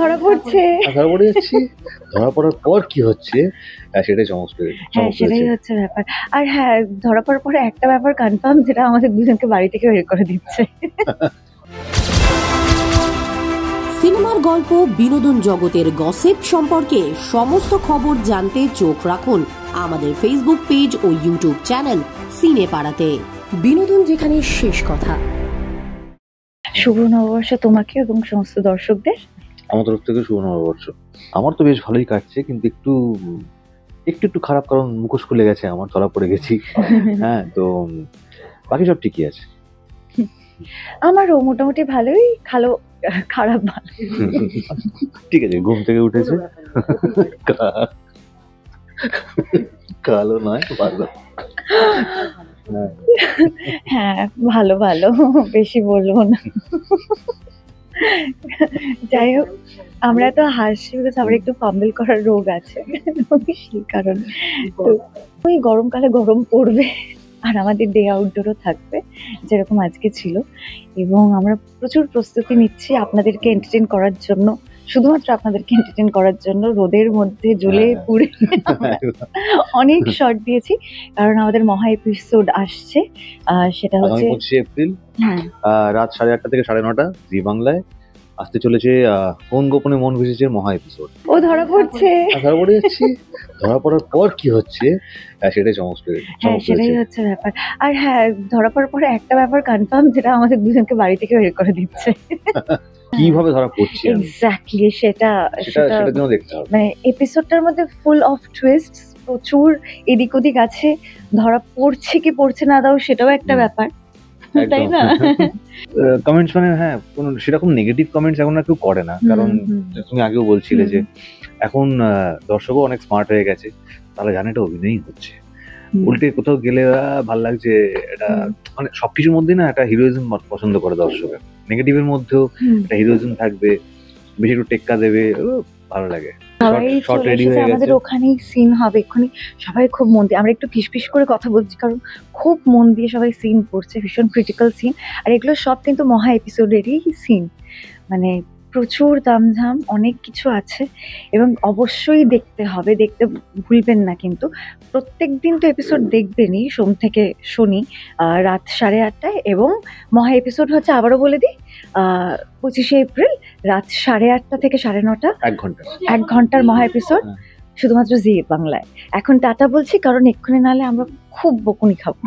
ধরা পড়ছে, ধরা পড়ে যাচ্ছি। ধরা পড়ার পর কি হচ্ছে সেটাই সেটাই হচ্ছে ব্যাপার। আর হ্যাঁ, ধরা পড়ার পরে একটা ব্যাপার কনফার্ম, যেটা আমাদের দুজনকে বাড়ি থেকে বের করে দিচ্ছে। সিনেমার গল্প, বিনোদন জগতের গসিপ সম্পর্কে সমস্ত খবর জানতে চোখ রাখুন আমাদের ফেসবুক পেজ ও ইউটিউব চ্যানেল সিনে পাড়াতে। বিনোদন যেখানে শেষ কথা। শুভ নববর্ষ তোমাকে এবং সমস্ত দর্শকদের। আমার তরফ থেকে শুভ নববর্ষ। আমার তো বেশ ভালোই কাটছে, কিন্তু একটু খারাপ, কারণ মুখোশ খুলে গেছে, আমার ধরা পড়ে গেছি। হ্যাঁ, তো বাকি সব ঠিকই আছে। আমারও মোটামুটি ভালোই, খারাপ ভালো। ঠিক আছে, ঘুম থেকে উঠেছে, কালো নয় ভালো। হ্যাঁ, ভালো ভালো, বেশি বলবো না। যাই হোক, আমরা তো হাসি বিকজ আমার একটু ফাম্বল করার রোগ আছে, সেই কারণে। তো ওই গরমকালে গরম পড়বে, আর আমাদের ডে আউটডোরও থাকবে যেরকম আজকে ছিল, এবং আমরা প্রচুর প্রস্তুতি নিচ্ছি আপনাদেরকে এন্টারটেইন করার জন্য, শুধুমাত্র আপনাদেরকে এন্টারটেইন করার জন্য। রোদের মধ্যে জ্বলে পুড়ে অনেক শর্ট দিয়েছি, কারণ আমাদের মহা এপিসোড আসছে। সেটা হচ্ছে 25 এপ্রিল রাত 8:30 থেকে 9:30 জি বাংলায় আসতে চলেছে কোন গোপনে মন ভেসেছে মহা এপিসোড। ও ধরা পড়ছে, ধরা পড়ে যাচ্ছি। ধরা পড়ার পর কি হচ্ছে সেটাই সেটাই হচ্ছে ব্যাপার। আর হ্যাঁ, ধরা পড়ার পরে একটা ব্যাপার কনফার্ম, যেটা আমাদের দুজনকে বাড়ি থেকে বের করে দিচ্ছে। কিভাবে ধরা পড়ছে এক্স্যাক্টলি, সেটা দেখতে হবে। মানে এপিসোডটার মধ্যে ফুল অফ টুইস্ট, প্রচুর এদিক ওদিক আছে। ধরা পড়ছে কি পড়ছে না দাও, সেটাও একটা ব্যাপার, তাই না? কমেন্টস মানে হ্যাঁ, কোন সেরকম নেগেটিভ কমেন্টস এখন আর কেউ করে না, কারণ তুমি আগেও বলছিলে যে এখন দর্শকও অনেক স্মার্ট হয়ে গেছে, তারা জানে এটা অভিনয়ই হচ্ছে। উল্টে কোথাও গেলে ভাল লাগছে, এটা মানে সবকিছুর মধ্যে না একটা হিরোইজম পছন্দ করে দর্শকের। নেগেটিভের মধ্যেও একটা হিরোইজম থাকবে, বেশি একটু টেক্কা দেবে, ভালো লাগে। আমাদের ওখানেই সিন হবে এক্ষুনি, সবাই খুব মন দিয়ে, আমরা একটু ফিসফিস করে কথা বলছি কারণ খুব মন দিয়ে সবাই সিন পড়ছে, ভীষণ ক্রিটিক্যাল সিন। আর এগুলো সব কিন্তু মহা এপিসোডেরই সিন, মানে প্রচুর তামঝাম, অনেক কিছু আছে, এবং অবশ্যই দেখতে হবে, দেখতে ভুলবেন না। কিন্তু প্রত্যেক দিন তো এপিসোড দেখবেনই, সোম থেকে শনি রাত 8:30টায়, এবং মহা এপিসোড হচ্ছে, আবারও বলে দিই, 25শে এপ্রিল রাত 8:30 থেকে 9:30, 1 ঘন্টার মহা এপিসোড, শুধুমাত্র জি বাংলায়। এখন টাটা বলছি, কারণ এক্ষুনি নাহলে আমরা খুব বকুনি খাবো।